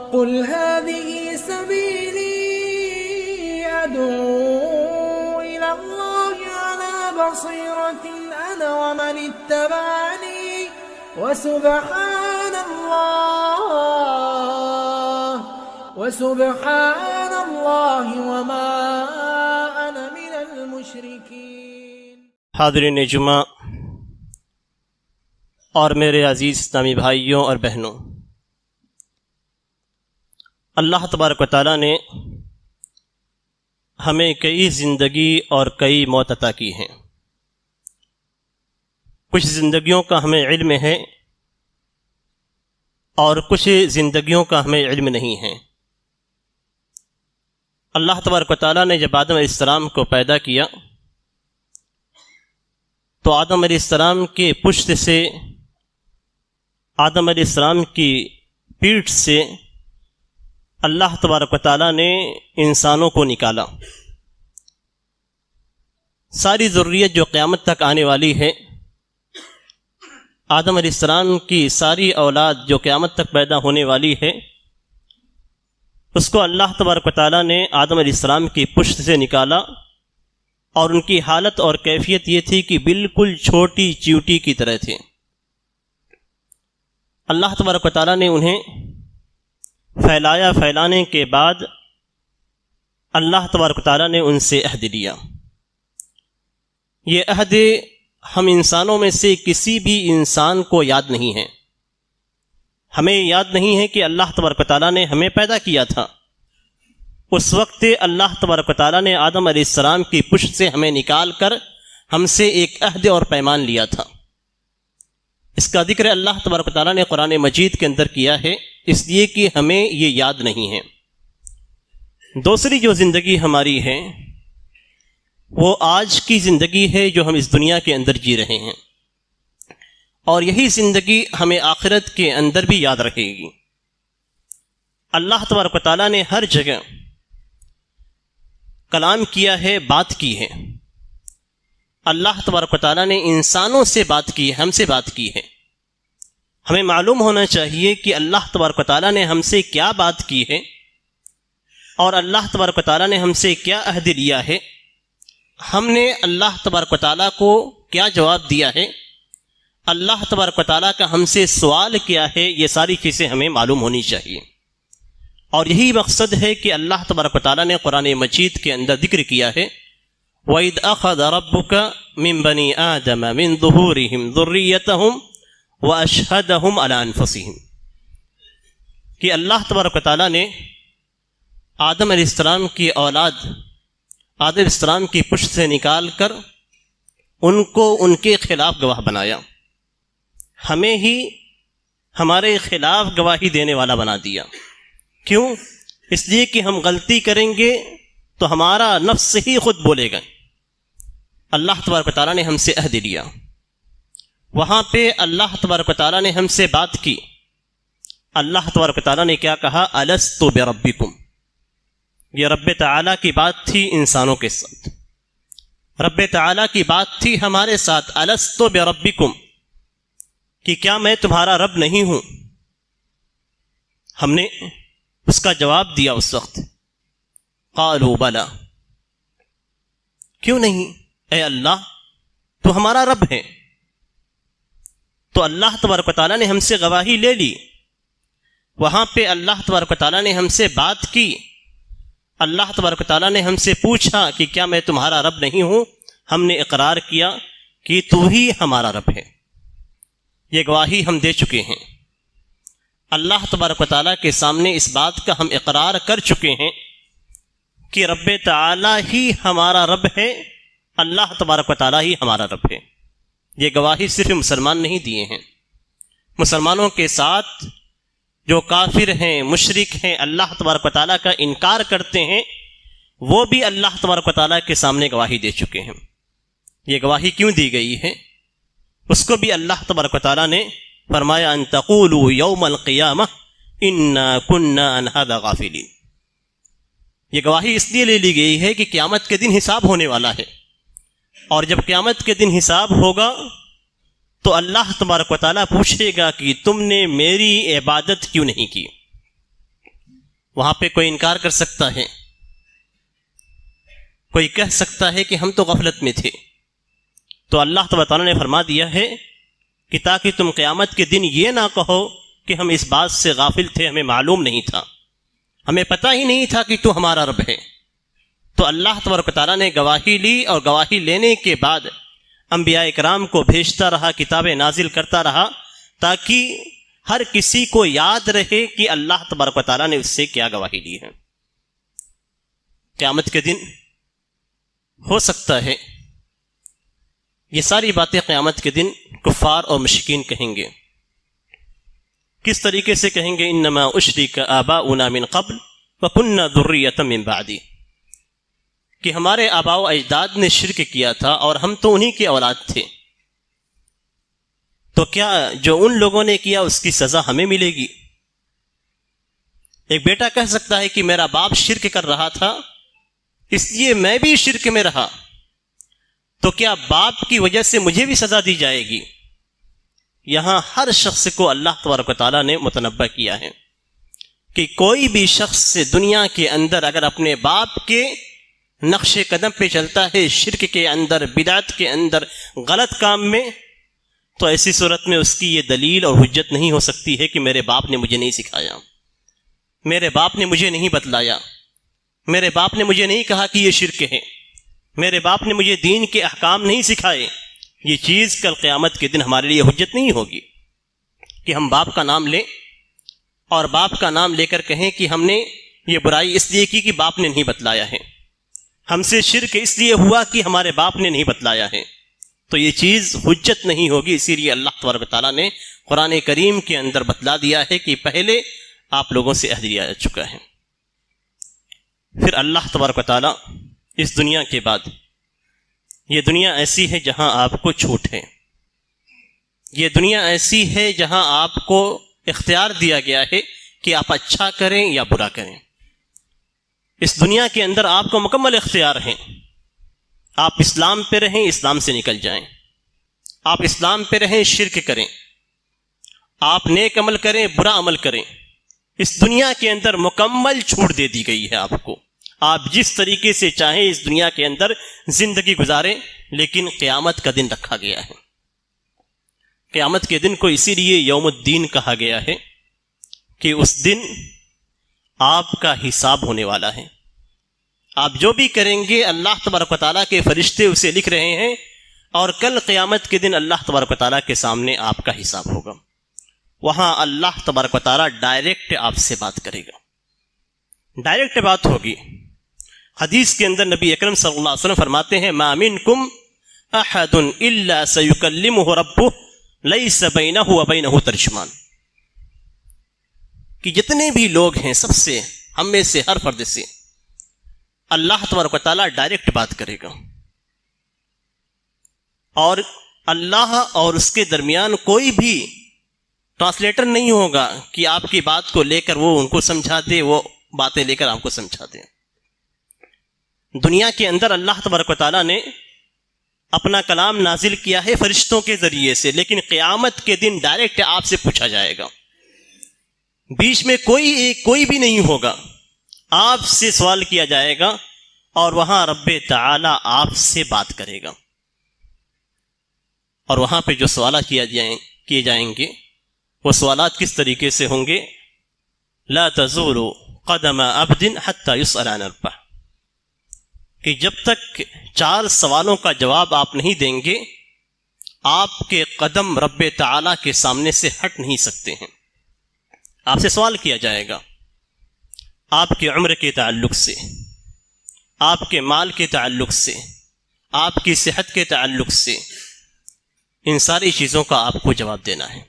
قل هذه سبيلي أدعو إلى الله على بصيرة أنا ومن اتبعني وسبحان الله وما أنا من المشركين۔ حاضرین جمعہ اور میرے عزیز اسلامی بھائیوں اور بہنوں، اللہ تبارک و تعالیٰ نے ہمیں کئی زندگی اور کئی موت عطا کی ہیں۔ کچھ زندگیوں کا ہمیں علم ہے اور کچھ زندگیوں کا ہمیں علم نہیں ہے۔ اللہ تبارک و تعالیٰ نے جب آدم علیہ السلام کو پیدا کیا تو آدم علیہ السلام کے پشت سے، آدم علیہ السلام کی پیٹھ سے اللہ تبارک و تعالیٰ نے انسانوں کو نکالا۔ ساری ذریت جو قیامت تک آنے والی ہے، آدم علیہ السلام کی ساری اولاد جو قیامت تک پیدا ہونے والی ہے، اس کو اللہ تبارک و تعالیٰ نے آدم علیہ السلام کی پشت سے نکالا، اور ان کی حالت اور کیفیت یہ تھی کہ بالکل چھوٹی چیوٹی کی طرح تھے۔ اللہ تبارک و تعالیٰ نے انہیں پھیلانے کے بعد اللہ تبارک و تعالیٰ نے ان سے عہد لیا۔ یہ عہد ہم انسانوں میں سے کسی بھی انسان کو یاد نہیں ہے۔ ہمیں یاد نہیں ہے کہ اللہ تبارک و تعالیٰ نے ہمیں پیدا کیا تھا۔ اس وقت اللہ تبارک و تعالیٰ نے آدم علیہ السلام کی پشت سے ہمیں نکال کر ہم سے ایک عہد اور پیمان لیا تھا۔ اس کا ذکر اللہ تبارک و تعالیٰ نے قرآن مجید کے اندر کیا ہے، اس لیے کہ ہمیں یہ یاد نہیں ہے۔ دوسری جو زندگی ہماری ہے وہ آج کی زندگی ہے جو ہم اس دنیا کے اندر جی رہے ہیں، اور یہی زندگی ہمیں آخرت کے اندر بھی یاد رکھے گی۔ اللہ تبارک و تعالیٰ نے ہر جگہ کلام کیا ہے، بات کی ہے۔ اللہ تبارک و تعالیٰ نے انسانوں سے بات کی ہے، ہم سے بات کی ہے۔ ہمیں معلوم ہونا چاہیے کہ اللہ تبارک و تعالیٰ نے ہم سے کیا بات کی ہے، اور اللہ تبارک و تعالیٰ نے ہم سے کیا عہد لیا ہے، ہم نے اللہ تبارک و تعالیٰ کو کیا جواب دیا ہے، اللہ تبارک و تعالیٰ کا ہم سے سوال کیا ہے، یہ ساری چیزیں ہمیں معلوم ہونی چاہیے۔ اور یہی مقصد ہے کہ اللہ تبارک و تعالیٰ نے قرآن مجید کے اندر ذکر کیا ہے، وَإِذْ أَخَذَ رَبُّكَ مِنْ بَنِي آدَمَ مِنْ ظُهُورِهِمْ ذُرِّيَّتَهُمْ وَأَشْهَدَهُمْ عَلَى أَنفُسِهِمْ، کہ اللہ تبارک و تعالیٰ نے آدم علیہ السلام کی اولاد آدم علیہ السلام کی پشت سے نکال کر ان کو ان کے خلاف گواہ بنایا، ہمیں ہی ہمارے خلاف گواہی دینے والا بنا دیا۔ کیوں؟ اس لیے کہ ہم غلطی کریں گے تو ہمارا نفس ہی خود بولے گا۔ اللہ تبارک و تعالیٰ نے ہم سے عہد لیا، وہاں پہ اللہ تبارک و تعالیٰ نے ہم سے بات کی۔ اللہ تبارک و تعالیٰ نے کیا کہا؟ الست بربکم، یہ رب تعالیٰ کی بات تھی انسانوں کے ساتھ، رب تعالیٰ کی بات تھی ہمارے ساتھ، الست بربکم، کہ کیا میں تمہارا رب نہیں ہوں؟ ہم نے اس کا جواب دیا اس وقت، قالوا بلا، کیوں نہیں اے اللہ، تو ہمارا رب ہے۔ تو اللہ تبارک و تعالیٰ نے ہم سے گواہی لے لی، وہاں پہ اللہ تبارک و تعالیٰ نے ہم سے بات کی، اللہ تبارک و تعالیٰ نے ہم سے پوچھا کہ کیا میں تمہارا رب نہیں ہوں؟ ہم نے اقرار کیا کہ تو ہی ہمارا رب ہے۔ یہ گواہی ہم دے چکے ہیں، اللہ تبارک و تعالیٰ کے سامنے اس بات کا ہم اقرار کر چکے ہیں کہ رب تعالیٰ ہی ہمارا رب ہے، اللہ تبارک و تعالیٰ ہی ہمارا رب ہے۔ یہ گواہی صرف مسلمان نہیں دیے ہیں، مسلمانوں کے ساتھ جو کافر ہیں، مشرک ہیں، اللہ تبارک و تعالیٰ کا انکار کرتے ہیں، وہ بھی اللہ تبارک و تعالیٰ کے سامنے گواہی دے چکے ہیں۔ یہ گواہی کیوں دی گئی ہے؟ اس کو بھی اللہ تبارک و تعالیٰ نے فرمایا ان تقولوا یوم القیامہ انا کنا عن ھذا غافلین۔ یہ گواہی اس لیے لے لی گئی ہے کہ قیامت کے دن حساب ہونے والا ہے، اور جب قیامت کے دن حساب ہوگا تو اللہ تبارک و تعالیٰ پوچھے گا کہ تم نے میری عبادت کیوں نہیں کی، وہاں پہ کوئی انکار کر سکتا ہے، کوئی کہہ سکتا ہے کہ ہم تو غفلت میں تھے. تو اللہ تبارک تعالیٰ نے فرما دیا ہے کہ تاکہ تم قیامت کے دن یہ نہ کہو کہ ہم اس بات سے غافل تھے، ہمیں معلوم نہیں تھا، ہمیں پتہ ہی نہیں تھا کہ تو ہمارا رب ہے. تو اللہ تبارک تعالیٰ نے گواہی لی، اور گواہی لینے کے بعد انبیاء کرام کو بھیجتا رہا، کتابیں نازل کرتا رہا، تاکہ ہر کسی کو یاد رہے کہ اللہ تبارک تعالیٰ نے اس سے کیا گواہی لی ہے. قیامت کے دن ہو سکتا ہے یہ ساری باتیں قیامت کے دن کفار اور مشرکین کہیں گے. کس طریقے سے کہیں گے؟ انما اشرک آباؤنا من قبل وکنا ذریۃ من بعدی، کہ ہمارے آباء و اجداد نے شرک کیا تھا اور ہم تو انہی کی اولاد تھے، تو کیا جو ان لوگوں نے کیا اس کی سزا ہمیں ملے گی؟ ایک بیٹا کہہ سکتا ہے کہ میرا باپ شرک کر رہا تھا اس لیے میں بھی شرک میں رہا، تو کیا باپ کی وجہ سے مجھے بھی سزا دی جائے گی؟ یہاں ہر شخص کو اللہ تبارک و تعالیٰ نے متنبہ کیا ہے کہ کوئی بھی شخص دنیا کے اندر اگر اپنے باپ کے نقش قدم پہ چلتا ہے، شرک کے اندر، بدعت کے اندر، غلط کام میں، تو ایسی صورت میں اس کی یہ دلیل اور حجت نہیں ہو سکتی ہے کہ میرے باپ نے مجھے نہیں سکھایا، میرے باپ نے مجھے نہیں بتلایا، میرے باپ نے مجھے نہیں کہا کہ یہ شرک ہے، میرے باپ نے مجھے دین کے احکام نہیں سکھائے. یہ چیز کل قیامت کے دن ہمارے لیے حجت نہیں ہوگی کہ ہم باپ کا نام لیں اور باپ کا نام لے کر کہیں کہ ہم نے یہ برائی اس لیے کی کہ باپ نے نہیں بتلایا ہے، ہم سے شرک اس لیے ہوا کہ ہمارے باپ نے نہیں بتلایا ہے. تو یہ چیز حجت نہیں ہوگی. اسی لیے اللہ تبارک و تعالیٰ نے قرآن کریم کے اندر بتلا دیا ہے کہ پہلے آپ لوگوں سے عہد لیا جا چکا ہے. پھر اللہ تبارک و تعالیٰ اس دنیا کے بعد، یہ دنیا ایسی ہے جہاں آپ کو چھوٹ ہے، یہ دنیا ایسی ہے جہاں آپ کو اختیار دیا گیا ہے کہ آپ اچھا کریں یا برا کریں. اس دنیا کے اندر آپ کو مکمل اختیار ہیں. آپ اسلام پہ رہیں، اسلام سے نکل جائیں، آپ اسلام پہ رہیں، شرک کریں، آپ نیک عمل کریں، برا عمل کریں. اس دنیا کے اندر مکمل چھوٹ دے دی گئی ہے آپ کو. آپ جس طریقے سے چاہیں اس دنیا کے اندر زندگی گزاریں، لیکن قیامت کا دن رکھا گیا ہے. قیامت کے دن کو اسی لیے یوم الدین کہا گیا ہے کہ اس دن آپ کا حساب ہونے والا ہے. آپ جو بھی کریں گے اللہ تبارک و تعالیٰ کے فرشتے اسے لکھ رہے ہیں، اور کل قیامت کے دن اللہ تبارک و تعالیٰ کے سامنے آپ کا حساب ہوگا. وہاں اللہ تبارک و تعالیٰ ڈائریکٹ آپ سے بات کرے گا، ڈائریکٹ بات ہوگی. حدیث کے اندر نبی اکرم صلی اللہ علیہ وسلم فرماتے ہیں ما منکم احد الا سیکلمہ ربہ لیس بینہ وبینہ ترجمان، کہ جتنے بھی لوگ ہیں سب سے، ہم میں سے ہر فرد سے اللہ تبارک و تعالیٰ ڈائریکٹ بات کرے گا، اور اللہ اور اس کے درمیان کوئی بھی ٹرانسلیٹر نہیں ہوگا کہ آپ کی بات کو لے کر وہ ان کو سمجھا دے، وہ باتیں لے کر آپ کو سمجھا دیں. دنیا کے اندر اللہ تبارک و تعالیٰ نے اپنا کلام نازل کیا ہے فرشتوں کے ذریعے سے، لیکن قیامت کے دن ڈائریکٹ آپ سے پوچھا جائے گا. بیچ میں کوئی بھی نہیں ہوگا، آپ سے سوال کیا جائے گا، اور وہاں رب تعالی آپ سے بات کرے گا. اور وہاں پہ جو سوالات کیے جائیں گے وہ سوالات کس طریقے سے ہوں گے؟ لا تزول قدم عبد حتى يسأل عن اربع، کہ جب تک 4 سوالوں کا جواب آپ نہیں دیں گے آپ کے قدم رب تعالی کے سامنے سے ہٹ نہیں سکتے ہیں. آپ سے سوال کیا جائے گا آپ کے عمر کے تعلق سے، آپ کے مال کے تعلق سے، آپ کی صحت کے تعلق سے. ان ساری چیزوں کا آپ کو جواب دینا ہے.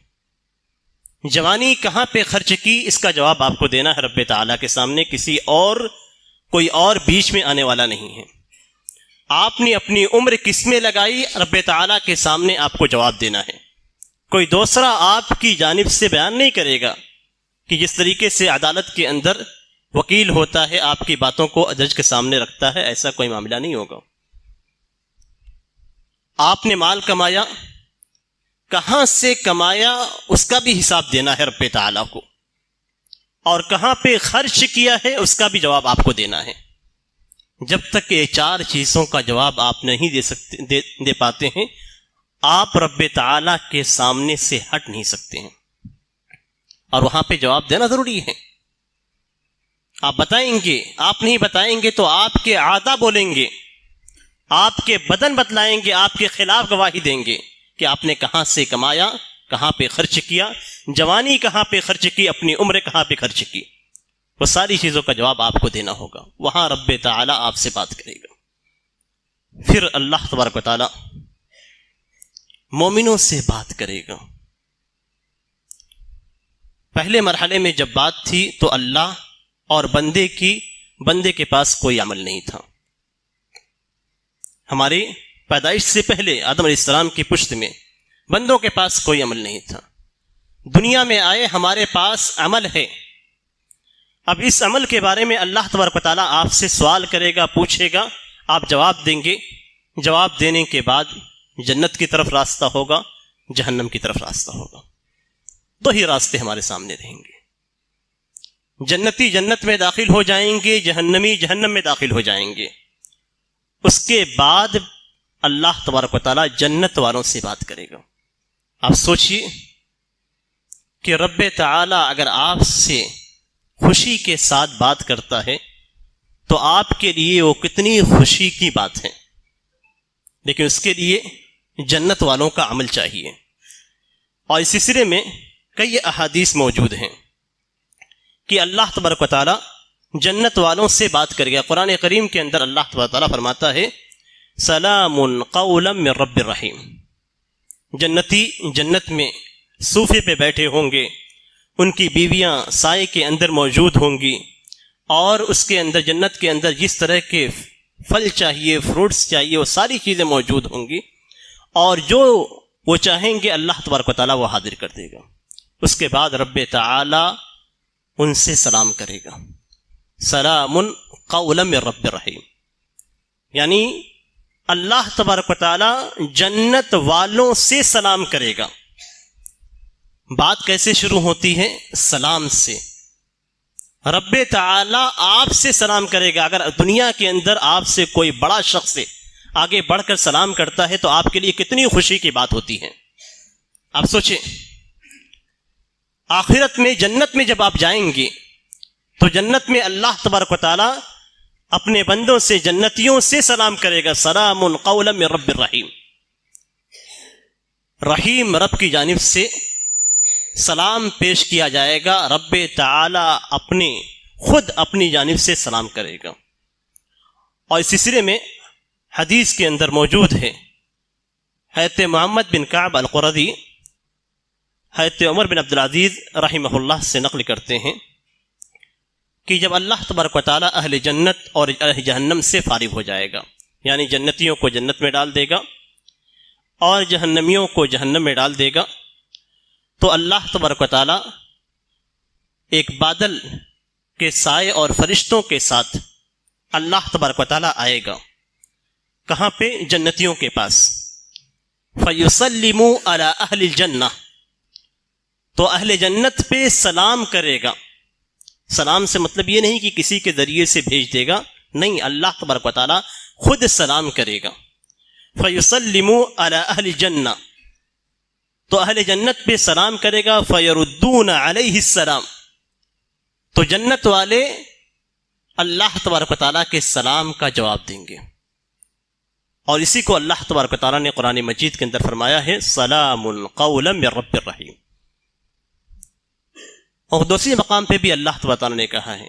جوانی کہاں پہ خرچ کی، اس کا جواب آپ کو دینا ہے رب تعالیٰ کے سامنے. کوئی اور بیچ میں آنے والا نہیں ہے. آپ نے اپنی عمر کس میں لگائی، رب تعالیٰ کے سامنے آپ کو جواب دینا ہے. کوئی دوسرا آپ کی جانب سے بیان نہیں کرے گا کہ جس طریقے سے عدالت کے اندر وکیل ہوتا ہے آپ کی باتوں کو جج کے سامنے رکھتا ہے، ایسا کوئی معاملہ نہیں ہوگا. آپ نے مال کمایا، کہاں سے کمایا، اس کا بھی حساب دینا ہے رب تعالیٰ کو. اور کہاں پہ خرچ کیا ہے اس کا بھی جواب آپ کو دینا ہے. جب تک یہ 4 چیزوں کا جواب آپ نہیں دے پاتے ہیں آپ رب تعالی کے سامنے سے ہٹ نہیں سکتے ہیں، اور وہاں پہ جواب دینا ضروری ہے. آپ بتائیں گے، آپ نہیں بتائیں گے تو آپ کے اعضاء بولیں گے، آپ کے بدن بتلائیں گے، آپ کے خلاف گواہی دیں گے کہ آپ نے کہاں سے کمایا، کہاں پہ خرچ کیا، جوانی کہاں پہ خرچ کی، اپنی عمر کہاں پہ خرچ کی. وہ ساری چیزوں کا جواب آپ کو دینا ہوگا. وہاں رب تعالی آپ سے بات کرے گا. پھر اللہ تبارک و تعالی مومنوں سے بات کرے گا. پہلے مرحلے میں جب بات تھی تو اللہ اور بندے کے پاس کوئی عمل نہیں تھا. ہماری پیدائش سے پہلے آدم علیہ السلام کی پشت میں بندوں کے پاس کوئی عمل نہیں تھا. دنیا میں آئے ہمارے پاس عمل ہے. اب اس عمل کے بارے میں اللہ تبارک و تعالیٰ آپ سے سوال کرے گا، پوچھے گا، آپ جواب دیں گے. جواب دینے کے بعد جنت کی طرف راستہ ہوگا، جہنم کی طرف راستہ ہوگا. 2 ہی راستے ہمارے سامنے رہیں گے. جنتی جنت میں داخل ہو جائیں گے، جہنمی جہنم میں داخل ہو جائیں گے. اس کے بعد اللہ تبارک و تعالیٰ جنت والوں سے بات کرے گا. آپ سوچئے کہ رب تعالیٰ اگر آپ سے خوشی کے ساتھ بات کرتا ہے تو آپ کے لیے وہ کتنی خوشی کی بات ہے. لیکن اس کے لیے جنت والوں کا عمل چاہیے. اور اس سلسلے میں کئی احادیث موجود ہیں کہ اللہ تبارک و تعالیٰ جنت والوں سے بات کرے گا. قرآن کریم کے اندر اللہ تبارک و تعالیٰ فرماتا ہے سلام قولا من رب الرحیم. جنتی جنت میں صوفے پہ بیٹھے ہوں گے، ان کی بیویاں سائے کے اندر موجود ہوں گی، اور اس کے اندر جنت کے اندر جس طرح کے پھل چاہیے، فروٹس چاہیے، وہ ساری چیزیں موجود ہوں گی، اور جو وہ چاہیں گے اللہ تبارک و تعالیٰ وہ حاضر کر دے گا. اس کے بعد رب تعالیٰ ان سے سلام کرے گا. سلام قولا من رب الرحیم، یعنی اللہ تبارک و تعالیٰ جنت والوں سے سلام کرے گا. بات کیسے شروع ہوتی ہے؟ سلام سے. رب تعالیٰ آپ سے سلام کرے گا. اگر دنیا کے اندر آپ سے کوئی بڑا شخص آگے بڑھ کر سلام کرتا ہے تو آپ کے لیے کتنی خوشی کی بات ہوتی ہے. آپ سوچیں، آخرت میں جنت میں جب آپ جائیں گے تو جنت میں اللہ تبارک و تعالیٰ اپنے بندوں سے، جنتیوں سے سلام کرے گا. سلام قولا من رب الرحیم. رحیم رب کی جانب سے سلام پیش کیا جائے گا. رب تعالی خود اپنی جانب سے سلام کرے گا. اور اس سلسلے میں حدیث کے اندر موجود ہے، حضرت محمد بن کعب القرظی حضرت عمر بن عبدالعزیز رحمہ اللہ سے نقل کرتے ہیں کہ جب اللہ تبارک و تعالی اہل جنت اور اہل جہنم سے فارغ ہو جائے گا، یعنی جنتیوں کو جنت میں ڈال دے گا اور جہنمیوں کو جہنم میں ڈال دے گا، تو اللہ تبارک و تعالی ایک بادل کے سائے اور فرشتوں کے ساتھ اللہ تبارک و تعالی آئے گا. کہاں پہ؟ جنتیوں کے پاس. فَيُسَلِّمُ عَلَىٰ أَهْلِ الْجَنَّةِ، تو اہل جنت پہ سلام کرے گا. سلام سے مطلب یہ نہیں کہ کسی کے ذریعے سے بھیج دے گا، نہیں، اللہ تبارک و تعالی خود سلام کرے گا. فَيُسَلِّمُ عَلَىٰ أَهْلِ الْجَنَّةِ، تو اہل جنت پہ سلام کرے گا. فَيَرُدُّونَ عَلَيْهِ السَّلَامَ، تو جنت والے اللہ تبارک و تعالیٰ کے سلام کا جواب دیں گے. اور اسی کو اللہ تبارک و تعالیٰ نے قرآن مجید کے اندر فرمایا ہے سلام قولا من رب الرحیم. اور دوسری مقام پہ بھی اللہ تبارک و تعالیٰ نے کہا ہے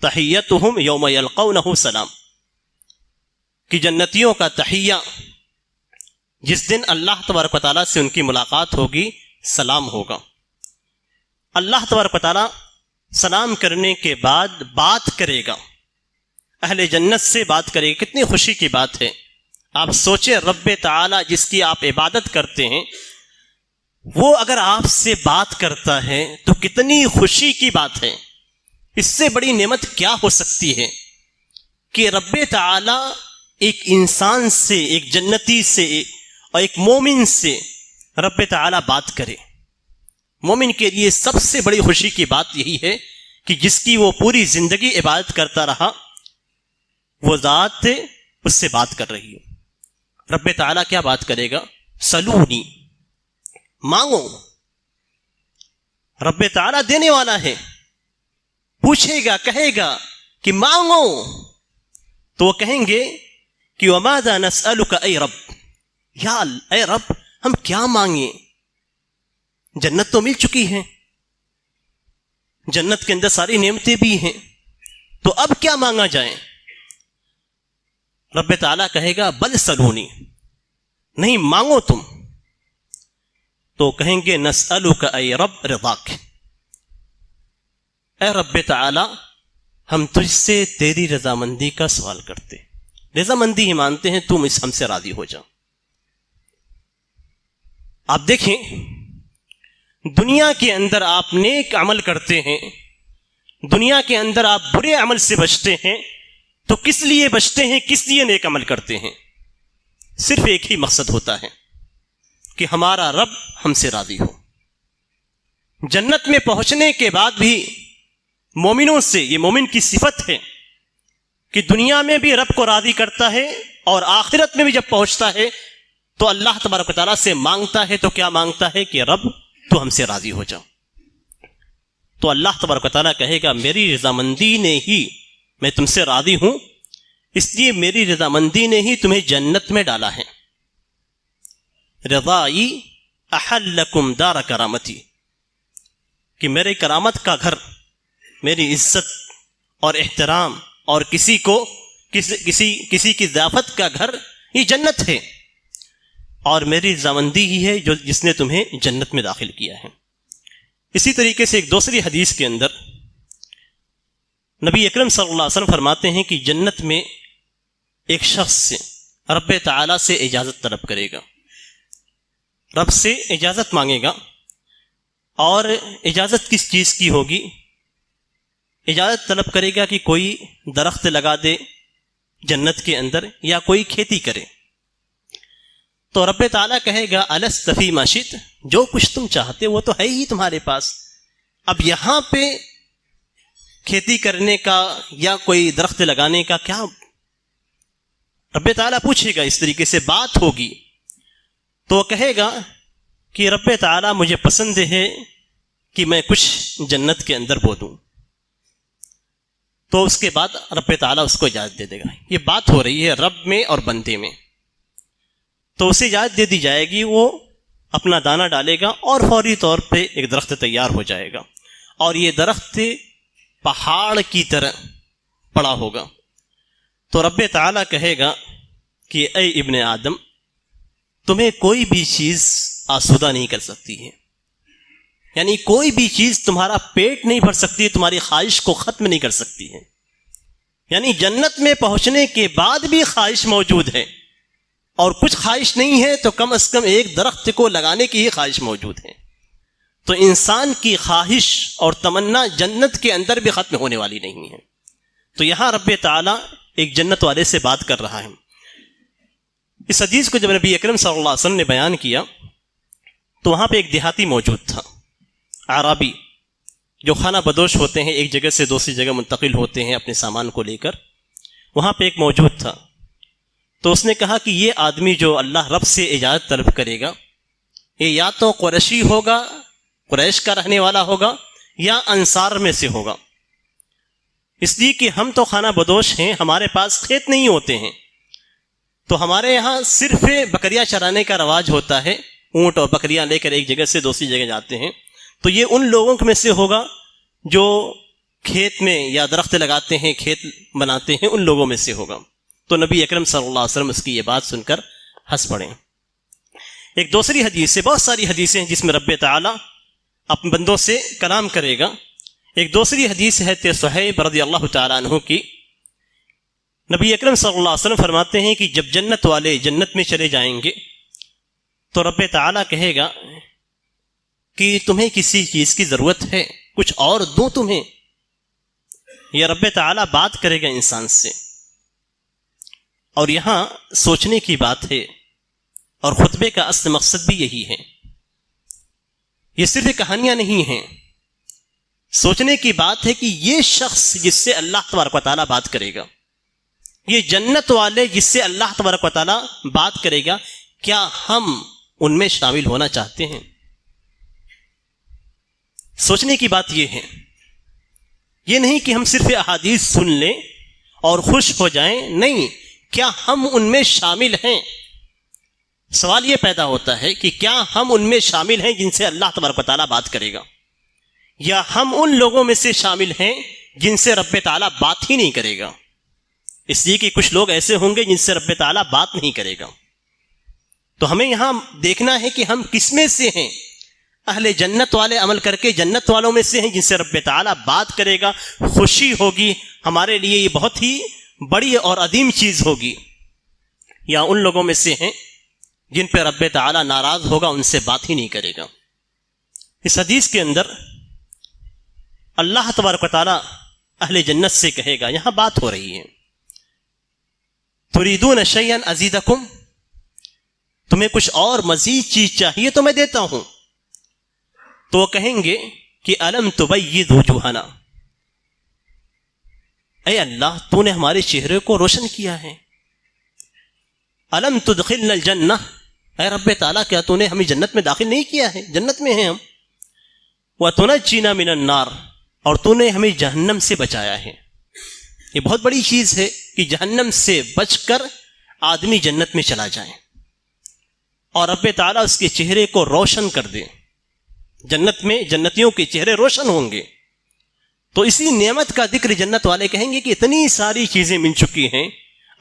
تحیتہم یوم یلقونہ سلام، کہ جنتیوں کا تحیہ جس دن اللہ تبارک و تعالیٰ سے ان کی ملاقات ہوگی سلام ہوگا. اللہ تبارک و تعالیٰ سلام کرنے کے بعد بات کرے گا، اہل جنت سے بات کرے گا. کتنی خوشی کی بات ہے. آپ سوچیں، رب تعالیٰ جس کی آپ عبادت کرتے ہیں وہ اگر آپ سے بات کرتا ہے تو کتنی خوشی کی بات ہے. اس سے بڑی نعمت کیا ہو سکتی ہے کہ رب تعالیٰ ایک انسان سے، ایک جنتی سے اور ایک مومن سے رب تعالیٰ بات کرے. مومن کے لیے سب سے بڑی خوشی کی بات یہی ہے کہ جس کی وہ پوری زندگی عبادت کرتا رہا، وہ ذات اس سے بات کر رہی ہے۔ رب تعالیٰ کیا بات کرے گا؟ سلونی، مانگو۔ رب تعالیٰ دینے والا ہے، پوچھے گا، کہے گا کہ مانگو، تو وہ کہیں گے کہ وَمَاذَا نَسْأَلُكَ اے رب، یا اے رب ہم کیا مانگیں؟ جنت تو مل چکی ہے، جنت کے اندر ساری نعمتیں بھی ہیں، تو اب کیا مانگا جائے؟ رب تعالیٰ کہے گا بل سلونی، نہیں مانگو تم۔ تو کہیں گے نسألک اے رب رضاک، اے رب تعالیٰ ہم تجھ سے تیری رضامندی کا سوال کرتے، رضامندی ہی مانتے ہیں، تم ہم سے راضی ہو جا۔ آپ دیکھیں دنیا کے اندر آپ نیک عمل کرتے ہیں، دنیا کے اندر آپ برے عمل سے بچتے ہیں، تو کس لیے بچتے ہیں، کس لیے نیک عمل کرتے ہیں؟ صرف ایک ہی مقصد ہوتا ہے کہ ہمارا رب ہم سے راضی ہو۔ جنت میں پہنچنے کے بعد بھی مومنوں سے، یہ مومن کی صفت ہے کہ دنیا میں بھی رب کو راضی کرتا ہے، اور آخرت میں بھی جب پہنچتا ہے تو اللہ تبارک و تعالیٰ سے مانگتا ہے، تو کیا مانگتا ہے کہ رب تو ہم سے راضی ہو جاؤ۔ تو اللہ تبارک و تعالیٰ کہے گا میری رضامندی نے ہی میں تم سے راضی ہوں، اس لیے میری رضامندی نے ہی تمہیں جنت میں ڈالا ہے۔ رضائی احل لکم دار کرامتی، کہ میرے کرامت کا گھر، میری عزت اور احترام اور کسی کی ضیافت کا گھر یہ جنت ہے، اور میری رضامندی ہی ہے جس نے تمہیں جنت میں داخل کیا ہے۔ اسی طریقے سے ایک دوسری حدیث کے اندر نبی اکرم صلی اللہ علیہ وسلم فرماتے ہیں کہ جنت میں ایک شخص سے رب تعالیٰ سے اجازت طلب کرے گا، رب سے اجازت مانگے گا، اور اجازت کس چیز کی ہوگی؟ اجازت طلب کرے گا کہ کوئی درخت لگا دے جنت کے اندر، یا کوئی کھیتی کرے۔ تو رب تعالیٰ کہے گا الست فی ما شئت، جو کچھ تم چاہتے وہ تو ہے ہی تمہارے پاس، اب یہاں پہ کھیتی کرنے کا یا کوئی درخت لگانے کا کیا؟ رب تعالیٰ پوچھے گا، اس طریقے سے بات ہوگی، تو وہ کہے گا کہ رب تعالیٰ مجھے پسند ہے کہ میں کچھ جنت کے اندر بو دوں۔ تو اس کے بعد رب تعالیٰ اس کو اجازت دے دے گا۔ یہ بات ہو رہی ہے رب میں اور بندے میں، تو اسے اجازت دے دی جائے گی، وہ اپنا دانہ ڈالے گا اور فوری طور پہ ایک درخت تیار ہو جائے گا، اور یہ درخت پہاڑ کی طرح پڑا ہوگا۔ تو رب تعالیٰ کہے گا کہ اے ابن آدم، تمہیں کوئی بھی چیز آسودہ نہیں کر سکتی ہے، یعنی کوئی بھی چیز تمہارا پیٹ نہیں بھر سکتی، تمہاری خواہش کو ختم نہیں کر سکتی ہے۔ یعنی جنت میں پہنچنے کے بعد بھی خواہش موجود ہے، اور کچھ خواہش نہیں ہے تو کم از کم ایک درخت کو لگانے کی ہی خواہش موجود ہے۔ تو انسان کی خواہش اور تمنا جنت کے اندر بھی ختم ہونے والی نہیں ہے۔ تو یہاں رب تعالیٰ ایک جنت والے سے بات کر رہا ہے۔ اس حدیث کو جب نبی اکرم صلی اللہ علیہ وسلم نے بیان کیا تو وہاں پہ ایک دیہاتی موجود تھا، اعرابی، جو خانہ بدوش ہوتے ہیں، ایک جگہ سے دوسری جگہ منتقل ہوتے ہیں اپنے سامان کو لے کر، وہاں پہ ایک موجود تھا۔ تو اس نے کہا کہ یہ آدمی جو اللہ رب سے اجازت طلب کرے گا، یہ یا تو قریشی ہوگا، قریش کا رہنے والا ہوگا، یا انصار میں سے ہوگا، اس لیے کہ ہم تو خانہ بدوش ہیں، ہمارے پاس کھیت نہیں ہوتے ہیں، تو ہمارے یہاں صرف بکریاں چرانے کا رواج ہوتا ہے، اونٹ اور بکریاں لے کر ایک جگہ سے دوسری جگہ جاتے ہیں، تو یہ ان لوگوں میں سے ہوگا جو کھیت میں یا درخت لگاتے ہیں، کھیت بناتے ہیں، ان لوگوں میں سے ہوگا۔ تو نبی اکرم صلی اللہ علیہ وسلم اس کی یہ بات سن کر ہنس پڑے۔ ایک دوسری حدیث ہے، بہت ساری حدیثیں ہیں جس میں رب تعالیٰ اپنے بندوں سے کلام کرے گا۔ ایک دوسری حدیث ہے صہیب رضی اللہ تعالیٰ عنہ کی، نبی اکرم صلی اللہ علیہ وسلم فرماتے ہیں کہ جب جنت والے جنت میں چلے جائیں گے تو رب تعالیٰ کہے گا کہ تمہیں کسی چیز کی ضرورت ہے، کچھ اور دوں تمہیں؟ یہ رب تعالیٰ بات کرے گا انسان سے۔ اور یہاں سوچنے کی بات ہے، اور خطبے کا اصل مقصد بھی یہی ہے۔ یہ صرف کہانیاں نہیں ہیں، سوچنے کی بات ہے کہ یہ شخص جس سے اللہ تبارک و تعالیٰ بات کرے گا، یہ جنت والے جس سے اللہ تبارک و تعالیٰ بات کرے گا، کیا ہم ان میں شامل ہونا چاہتے ہیں؟ سوچنے کی بات یہ ہے، یہ نہیں کہ ہم صرف احادیث سن لیں اور خوش ہو جائیں، نہیں، کیا ہم ان میں شامل ہیں؟ سوال یہ پیدا ہوتا ہے کہ کیا ہم ان میں شامل ہیں جن سے اللہ تبارک و تعالیٰ بات کرے گا، یا ہم ان لوگوں میں سے شامل ہیں جن سے رب تعالیٰ بات ہی نہیں کرے گا؟ اس لیے کہ کچھ لوگ ایسے ہوں گے جن سے رب تعالیٰ بات نہیں کرے گا. تو ہمیں یہاں دیکھنا ہے کہ ہم کس میں سے ہیں. اہل جنت والے عمل کر کے جنت والوں میں سے ہیں جن سے رب تعالیٰ بات کرے گا، خوشی ہوگی، ہمارے لیے یہ بہت ہی بڑی اور عظیم چیز ہوگی، یا ان لوگوں میں سے ہیں جن پہ رب تعالیٰ ناراض ہوگا، ان سے بات ہی نہیں کرے گا. اس حدیث کے اندر اللہ تبارک و تعالیٰ اہل جنت سے کہے گا، یہاں بات ہو رہی ہے، تریدون شیئا ازیدکم، تمہیں کچھ اور مزید چیز چاہیے تو میں دیتا ہوں. تو وہ کہیں گے کہ الم تبید وجوہنا، اے اللہ تو نے ہمارے چہرے کو روشن کیا ہے. الم تدخلنا الجنہ، اے رب تعالیٰ کیا تو نے ہمیں جنت میں داخل نہیں کیا ہے، جنت میں ہیں ہم. وتنجینا من النار، اور تو نے ہمیں جہنم سے بچایا ہے. یہ بہت بڑی چیز ہے کہ جہنم سے بچ کر آدمی جنت میں چلا جائے اور رب تعالیٰ اس کے چہرے کو روشن کر دے. جنت میں جنتیوں کے چہرے روشن ہوں گے. تو اسی نعمت کا ذکر جنت والے کہیں گے کہ اتنی ساری چیزیں مل چکی ہیں،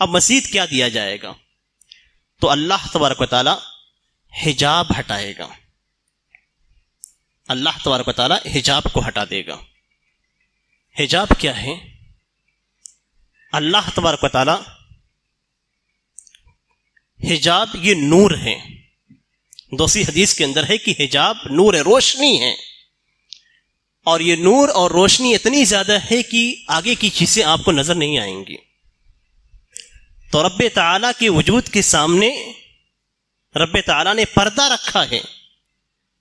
اب مزید کیا دیا جائے گا؟ تو اللہ تبارک و تعالیٰ حجاب ہٹائے گا، اللہ تبارک و تعالیٰ حجاب کو ہٹا دے گا. حجاب کیا ہے؟ اللہ تبارک و تعالیٰ، حجاب یہ نور ہے. دوسری حدیث کے اندر ہے کہ حجاب نور ہے، روشنی ہے، اور یہ نور اور روشنی اتنی زیادہ ہے کہ آگے کی چیزیں آپ کو نظر نہیں آئیں گی. تو رب تعالیٰ کے وجود کے سامنے رب تعالیٰ نے پردہ رکھا ہے.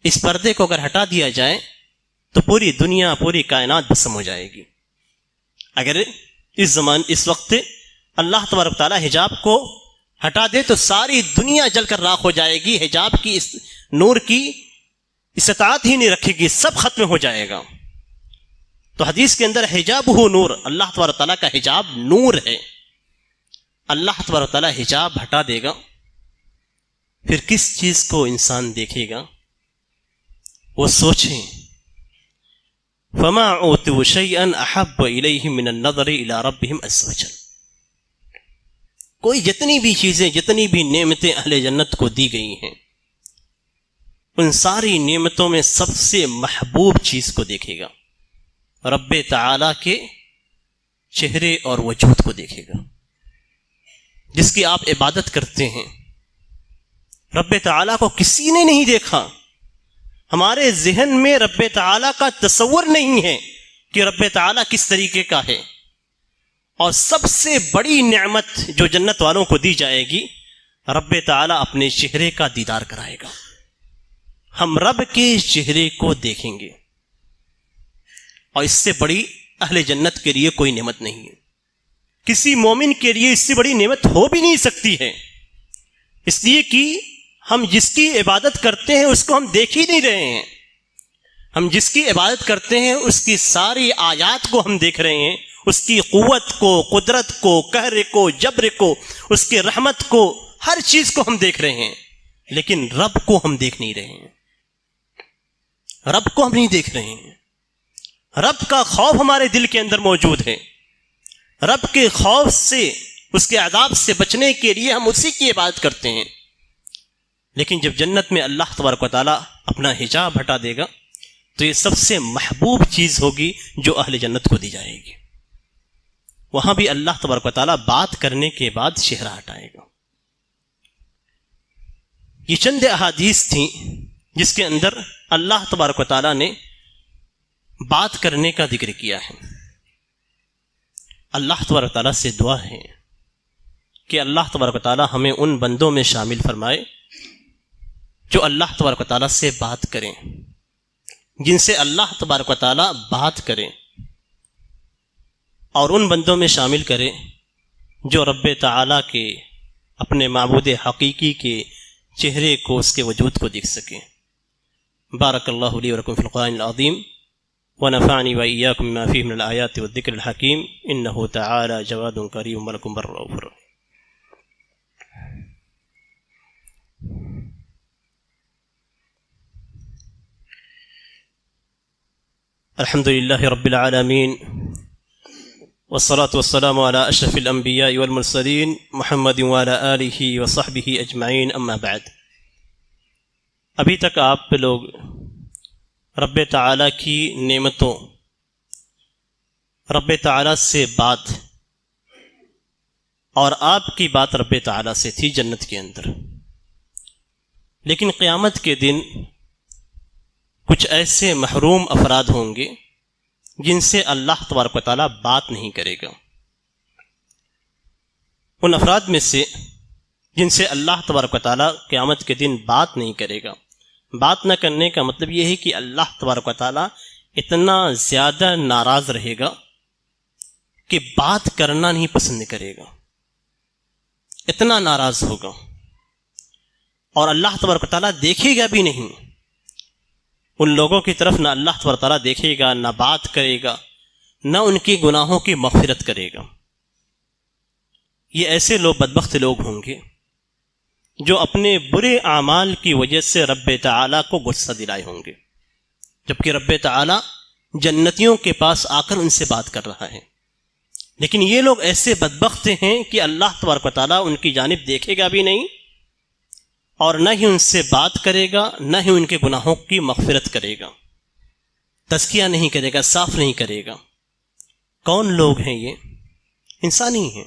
اس پردے کو اگر ہٹا دیا جائے تو پوری دنیا، پوری کائنات بسم ہو جائے گی. اگر اس وقت اللہ تبارک تعالیٰ حجاب کو ہٹا دے تو ساری دنیا جل کر راکھ ہو جائے گی. حجاب کی اس نور کی استطاعت ہی نہیں رکھے گی، سب ختم ہو جائے گا. تو حدیث کے اندر حجاب ہو نور، اللہ تبارک تعالیٰ کا حجاب نور ہے. اللہ تبارک تعالیٰ حجاب ہٹا دے گا، پھر کس چیز کو انسان دیکھے گا؟ وہ سوچیں. فما اوتوا شيئا احب اليهم من النظر الى ربهم عز وجل. کوئی جتنی بھی چیزیں، جتنی بھی نعمتیں اہل جنت کو دی گئی ہیں، ان ساری نعمتوں میں سب سے محبوب چیز کو دیکھے گا، رب تعالیٰ کے چہرے اور وجود کو دیکھے گا. جس کی آپ عبادت کرتے ہیں، رب تعالیٰ کو کسی نے نہیں دیکھا. ہمارے ذہن میں رب تعالیٰ کا تصور نہیں ہے کہ رب تعالیٰ کس طریقے کا ہے. اور سب سے بڑی نعمت جو جنت والوں کو دی جائے گی، رب تعالیٰ اپنے چہرے کا دیدار کرائے گا. ہم رب کے چہرے کو دیکھیں گے، اور اس سے بڑی اہل جنت کے لیے کوئی نعمت نہیں ہے. کسی مومن کے لیے اس سے بڑی نعمت ہو بھی نہیں سکتی ہے، اس لیے کہ ہم جس کی عبادت کرتے ہیں اس کو ہم دیکھ ہی نہیں رہے ہیں. ہم جس کی عبادت کرتے ہیں اس کی ساری آیات کو ہم دیکھ رہے ہیں، اس کی قوت کو، قدرت کو، قہر کو، جبر کو، اس کی رحمت کو، ہر چیز کو ہم دیکھ رہے ہیں، لیکن رب کو ہم دیکھ نہیں رہے ہیں. رب کو ہم نہیں دیکھ رہے ہیں. رب کا خوف ہمارے دل کے اندر موجود ہے. رب کے خوف سے، اس کے عذاب سے بچنے کے لیے ہم اسی کی عبادت کرتے ہیں. لیکن جب جنت میں اللہ تبارک و تعالیٰ اپنا حجاب ہٹا دے گا تو یہ سب سے محبوب چیز ہوگی جو اہل جنت کو دی جائے گی. وہاں بھی اللہ تبارک و تعالیٰ بات کرنے کے بعد چہرہ ہٹائے گا. یہ چند احادیث تھیں جس کے اندر اللہ تبارک و تعالیٰ نے بات کرنے کا ذکر کیا ہے. اللہ تبارک و تعالیٰ سے دعا ہے کہ اللہ تبارک و تعالیٰ ہمیں ان بندوں میں شامل فرمائے جو اللہ تبارک و تعالیٰ سے بات کریں، جن سے اللہ تبارک و تعالی بات کرے اور ان بندوں میں شامل کرے جو رب تعالی کے اپنے معبود حقیقی کے چہرے کو، اس کے وجود کو دیکھ سکیں۔ بارک اللہ لی ولکم فی القرآن العظیم ونفعنی وإیاکم بما فیہ من الآیات والذکر الحکیم انہ تعالی جواد کریم ولکم بر رؤوف رحیم۔ الحمد للہ رب العالمین والصلاة والسلام على اشرف الانبیاء والمرسلین محمد وعلى آلہ وصحبہ اجمعین، اما بعد۔ ابھی تک آپ لوگ رب تعالیٰ کی نعمتوں، رب تعالیٰ سے بات، اور آپ کی بات رب تعالیٰ سے تھی جنت کے اندر، لیکن قیامت کے دن کچھ ایسے محروم افراد ہوں گے جن سے اللہ تبارک و تعالیٰ بات نہیں کرے گا۔ ان افراد میں سے جن سے اللہ تبارک و تعالیٰ قیامت کے دن بات نہیں کرے گا، بات نہ کرنے کا مطلب یہ ہے کہ اللہ تبارک و تعالیٰ اتنا زیادہ ناراض رہے گا کہ بات کرنا نہیں پسند کرے گا، اتنا ناراض ہوگا، اور اللہ تبارک و تعالیٰ دیکھے گا بھی نہیں۔ ان لوگوں کی طرف نہ اللہ تبارک و تعالیٰ دیکھے گا، نہ بات کرے گا، نہ ان کی گناہوں کی مغفرت کرے گا۔ یہ ایسے لوگ، بدبخت لوگ ہوں گے جو اپنے برے اعمال کی وجہ سے رب تعالیٰ کو غصہ دلائے ہوں گے، جبکہ رب تعالیٰ جنتیوں کے پاس آ کر ان سے بات کر رہا ہے۔ لیکن یہ لوگ ایسے بدبخت ہیں کہ اللہ تبارک و تعالیٰ ان کی جانب دیکھے گا بھی نہیں، اور نہ ہی ان سے بات کرے گا، نہ ہی ان کے گناہوں کی مغفرت کرے گا، تزکیہ نہیں کرے گا، صاف نہیں کرے گا۔ کون لوگ ہیں یہ؟ انسان ہی ہیں،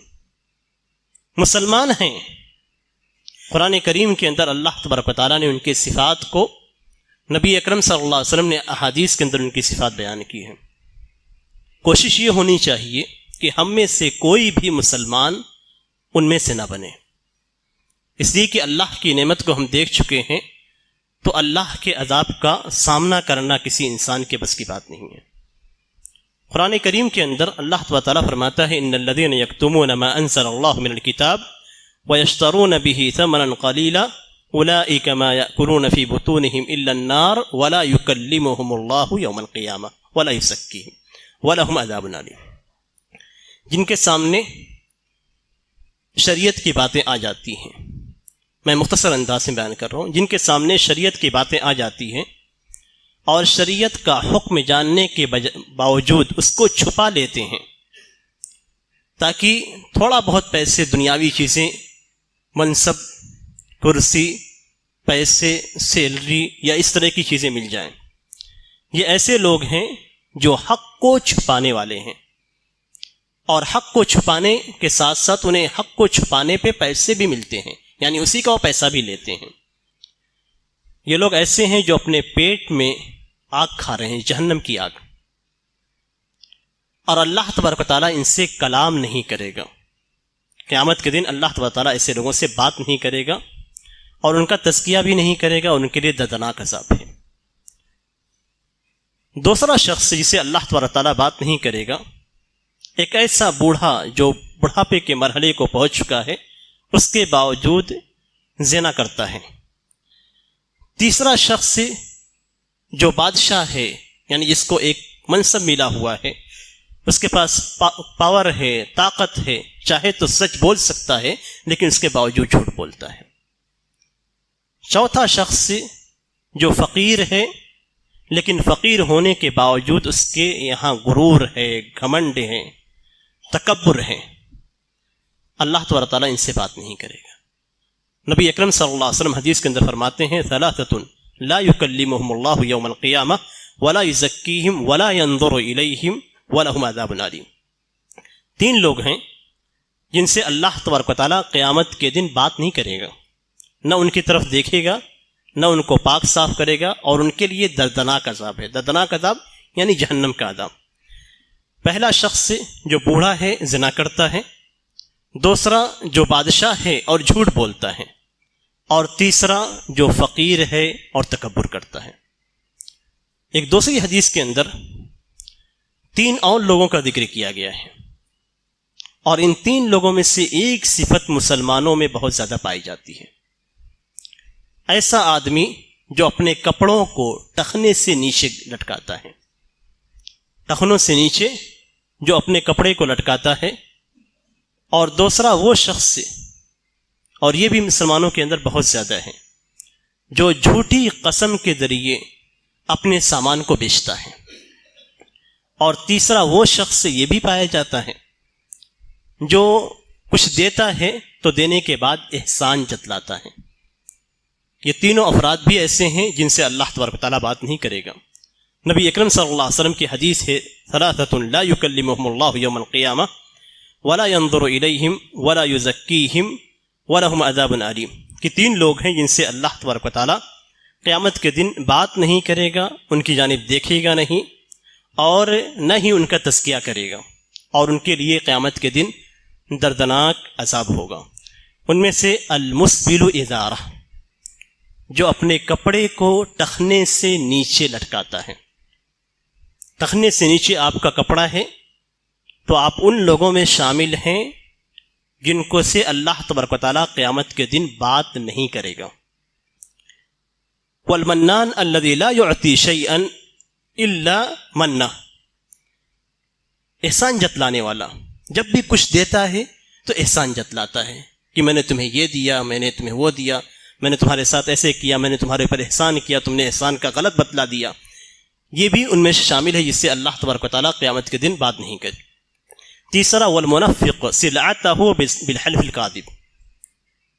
مسلمان ہیں۔ قرآن کریم کے اندر اللہ تبارک و تعالیٰ نے ان کے صفات کو، نبی اکرم صلی اللہ علیہ وسلم نے احادیث کے اندر ان کی صفات بیان کی ہیں۔ کوشش یہ ہونی چاہیے کہ ہم میں سے کوئی بھی مسلمان ان میں سے نہ بنے، اس لیے کہ اللہ کی نعمت کو ہم دیکھ چکے ہیں، تو اللہ کے عذاب کا سامنا کرنا کسی انسان کے بس کی بات نہیں ہے۔ قرآن کریم کے اندر اللہ تعالیٰ فرماتا ہے ان الذین یکتمون ما انزل اللہ من الکتاب ویشترون به ثمنا قلیلا اولئک ما یأکلون فی بطونہم الا النار ولا یکلمہم اللہ یوم القیامہ ولا یزکیہم ولہم عذاب علیم۔ جن کے سامنے شریعت کی باتیں آ جاتی ہیں، میں مختصر انداز میں بیان کر رہا ہوں، جن کے سامنے شریعت کی باتیں آ جاتی ہیں اور شریعت کا حکم جاننے کے باوجود اس کو چھپا لیتے ہیں تاکہ تھوڑا بہت پیسے، دنیاوی چیزیں، منصب، کرسی، پیسے، سیلری یا اس طرح کی چیزیں مل جائیں۔ یہ ایسے لوگ ہیں جو حق کو چھپانے والے ہیں، اور حق کو چھپانے کے ساتھ ساتھ انہیں حق کو چھپانے پہ پیسے بھی ملتے ہیں، یعنی اسی کا وہ پیسہ بھی لیتے ہیں۔ یہ لوگ ایسے ہیں جو اپنے پیٹ میں آگ کھا رہے ہیں، جہنم کی آگ، اور اللہ تبارک و تعالیٰ ان سے کلام نہیں کرے گا۔ قیامت کے دن اللہ تبارک و تعالیٰ ایسے لوگوں سے بات نہیں کرے گا اور ان کا تزکیہ بھی نہیں کرے گا، ان کے لیے دردناک عذاب ہے۔ دوسرا شخص جسے اللہ تبارک و تعالیٰ بات نہیں کرے گا، ایک ایسا بوڑھا جو بڑھاپے کے مرحلے کو پہنچ چکا ہے، اس کے باوجود زنا کرتا ہے۔ تیسرا شخص جو بادشاہ ہے، یعنی جس کو ایک منصب ملا ہوا ہے، اس کے پاس پاور ہے، طاقت ہے، چاہے تو سچ بول سکتا ہے لیکن اس کے باوجود جھوٹ بولتا ہے۔ چوتھا شخص جو فقیر ہے، لیکن فقیر ہونے کے باوجود اس کے یہاں غرور ہے، گھمنڈ ہے، تکبر ہے، اللہ تبارک و تعالیٰ ان سے بات نہیں کرے گا۔ نبی اکرم صلی اللہ علیہ وسلم حدیث کے اندر فرماتے ہیں ثلاثۃ لا یکلمہم اللہ یوم القیامہ ولا یزکیہم ولا ینظر الیہم ولہم عذاب علیم۔ تین لوگ ہیں جن سے اللہ تبارک و تعالیٰ قیامت کے دن بات نہیں کرے گا، نہ ان کی طرف دیکھے گا، نہ ان کو پاک صاف کرے گا، اور ان کے لیے دردناک عذاب ہے۔ دردناک عذاب یعنی جہنم کا عذاب۔ پہلا شخص جو بوڑھا ہے، زنا کرتا ہے، دوسرا جو بادشاہ ہے اور جھوٹ بولتا ہے، اور تیسرا جو فقیر ہے اور تکبر کرتا ہے۔ ایک دوسری حدیث کے اندر 3 اور لوگوں کا ذکر کیا گیا ہے، اور ان 3 لوگوں میں سے ایک صفت مسلمانوں میں بہت زیادہ پائی جاتی ہے۔ ایسا آدمی جو اپنے کپڑوں کو ٹخنے سے نیچے لٹکاتا ہے، ٹخنوں سے نیچے جو اپنے کپڑے کو لٹکاتا ہے، اور دوسرا وہ شخص، اور یہ بھی مسلمانوں کے اندر بہت زیادہ ہے، جو جھوٹی قسم کے ذریعے اپنے سامان کو بیچتا ہے، اور تیسرا وہ شخص یہ بھی پایا جاتا ہے جو کچھ دیتا ہے تو دینے کے بعد احسان جتلاتا ہے۔ یہ تینوں افراد بھی ایسے ہیں جن سے اللہ تبارک و تعالیٰ بات نہیں کرے گا۔ نبی اکرم صلی اللہ علیہ وسلم کی حدیث ہے، ثلاثۃ لا یکلمہم اللہ یوم القیامہ ولا ينظر الیہم ولا یزکیہم ولہم عذاب علیم، کہ 3 لوگ ہیں جن سے اللہ تبارک و تعالیٰ قیامت کے دن بات نہیں کرے گا، ان کی جانب دیکھے گا نہیں، اور نہ ہی ان کا تزکیہ کرے گا، اور ان کے لیے قیامت کے دن دردناک عذاب ہوگا۔ ان میں سے المسبل ازارہ، جو اپنے کپڑے کو ٹخنے سے نیچے لٹکاتا ہے۔ ٹخنے سے نیچے آپ کا کپڑا ہے تو آپ ان لوگوں میں شامل ہیں جن کو سے اللہ تبارک و تعالیٰ قیامت کے دن بات نہیں کرے گا۔ والمنان الذی لا یعطی شیئا الا منہ، احسان جتلانے والا جب بھی کچھ دیتا ہے تو احسان جتلاتا ہے کہ میں نے تمہیں یہ دیا، میں نے تمہیں وہ دیا، میں نے تمہارے ساتھ ایسے کیا، میں نے تمہارے پر احسان کیا، تم نے احسان کا غلط بتلا دیا۔ یہ بھی ان میں سے شامل ہے جس سے اللہ تبارک و تعالیٰ قیامت کے دن بات نہیں کرے۔ تیسرا والمنفق سلعتہ بالحلف الکاذب،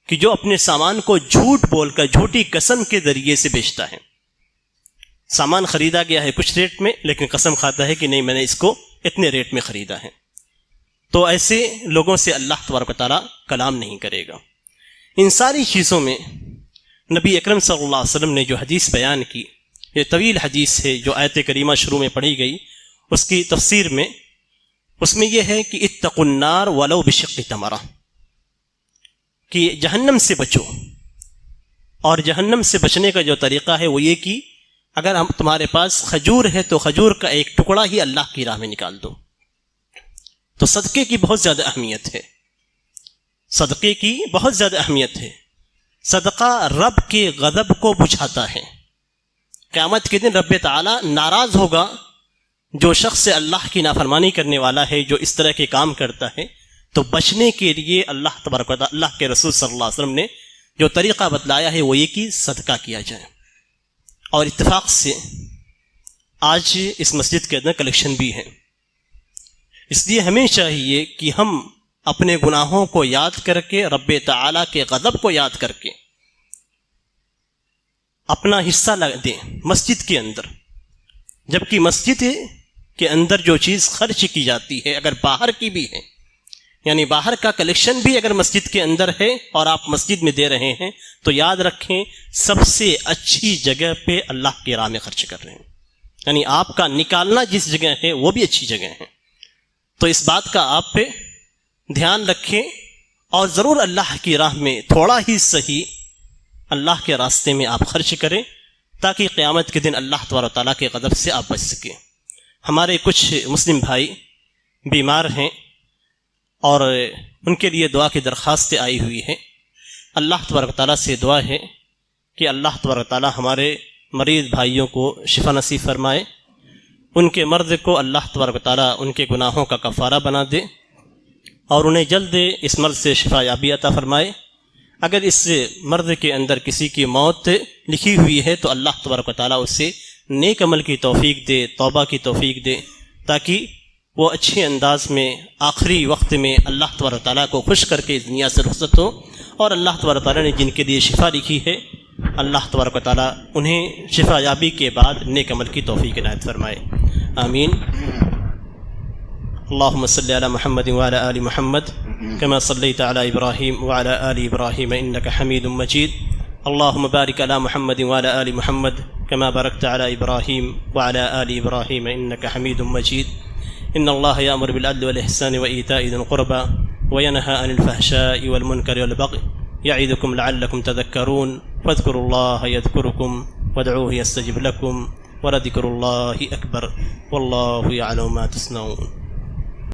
کہ جو اپنے سامان کو جھوٹ بول کر جھوٹی قسم کے ذریعے سے بیچتا ہے۔ سامان خریدا گیا ہے کچھ ریٹ میں، لیکن قسم کھاتا ہے کہ نہیں میں نے اس کو اتنے ریٹ میں خریدا ہے، تو ایسے لوگوں سے اللہ تبارک و تعالیٰ کلام نہیں کرے گا۔ ان ساری چیزوں میں نبی اکرم صلی اللہ علیہ وسلم نے جو حدیث بیان کی، یہ طویل حدیث ہے جو آیت کریمہ شروع میں پڑھی گئی، اس کی تفسیر میں اس میں یہ ہے کہ اتقوا النار ولو بشق تمرہ، کہ جہنم سے بچو، اور جہنم سے بچنے کا جو طریقہ ہے وہ یہ کہ اگر تمہارے پاس کھجور ہے تو کھجور کا ایک ٹکڑا ہی اللہ کی راہ میں نکال دو۔ تو صدقے کی بہت زیادہ اہمیت ہے، صدقے کی بہت زیادہ اہمیت ہے۔ صدقہ رب کے غضب کو بجھاتا ہے۔ قیامت کے دن رب تعالیٰ ناراض ہوگا جو شخص اللہ کی نافرمانی کرنے والا ہے، جو اس طرح کے کام کرتا ہے، تو بچنے کے لیے اللہ تبارک و تعالیٰ، اللہ کے رسول صلی اللہ علیہ وسلم نے جو طریقہ بتلایا ہے وہ یہ کہ صدقہ کیا جائے۔ اور اتفاق سے آج اس مسجد کے اندر کلیکشن بھی ہے، اس لیے ہمیں چاہیے کہ ہم اپنے گناہوں کو یاد کر کے، رب تعالیٰ کے غضب کو یاد کر کے اپنا حصہ دیں مسجد کے اندر، جبکہ مسجد کے اندر جو چیز خرچ کی جاتی ہے اگر باہر کی بھی ہے، یعنی باہر کا کلیکشن بھی اگر مسجد کے اندر ہے اور آپ مسجد میں دے رہے ہیں، تو یاد رکھیں سب سے اچھی جگہ پہ اللہ کی راہ میں خرچ کر رہے ہیں، یعنی آپ کا نکالنا جس جگہ ہے وہ بھی اچھی جگہ ہے۔ تو اس بات کا آپ پہ دھیان رکھیں، اور ضرور اللہ کی راہ میں تھوڑا ہی صحیح اللہ کے راستے میں آپ خرچ کریں، تاکہ قیامت کے دن اللہ تبارک و تعالیٰ کے غضب سے آپ بچ سکیں۔ ہمارے کچھ مسلم بھائی بیمار ہیں اور ان کے لیے دعا کی درخواستیں آئی ہوئی ہیں۔ اللہ تبارک و تعالیٰ سے دعا ہے کہ اللہ تبارک و تعالیٰ ہمارے مریض بھائیوں کو شفا نصیب فرمائے، ان کے مرض کو اللہ تبارک و تعالیٰ ان کے گناہوں کا کفارہ بنا دے، اور انہیں جلد اس مرض سے شفا یابی عطا فرمائے۔ اگر اس مرض کے اندر کسی کی موت لکھی ہوئی ہے تو اللہ تبارک و تعالیٰ اسے نیک عمل کی توفیق دے، توبہ کی توفیق دے، تاکہ وہ اچھے انداز میں آخری وقت میں اللہ تبارک و تعالیٰ کو خوش کر کے اس دنیا سے رخصت ہو، اور اللہ تبارک و تعالیٰ نے جن کے لیے شفا لکھی ہے اللہ تبارک و تعالیٰ انہیں شفا یابی کے بعد نیک عمل کی توفیق عنایت فرمائے، آمین۔ اللهم صل على محمد وعلى آل محمد كما صليت على إبراهيم وعلى آل إبراهيم إنك حميد مجيد اللهم بارك على محمد وعلى آل محمد كما باركت على إبراهيم وعلى آل إبراهيم إنك حميد مجيد إن الله يأمر بالعدل والإحسان وإيتاء ذي القربى وينهى عن الفحشاء والمنكر والبغي يعظكم لعلكم تذكرون فاذكروا الله يذكركم وادعوه يستجب لكم ولذكر الله أكبر والله يعلم ما تصنعون.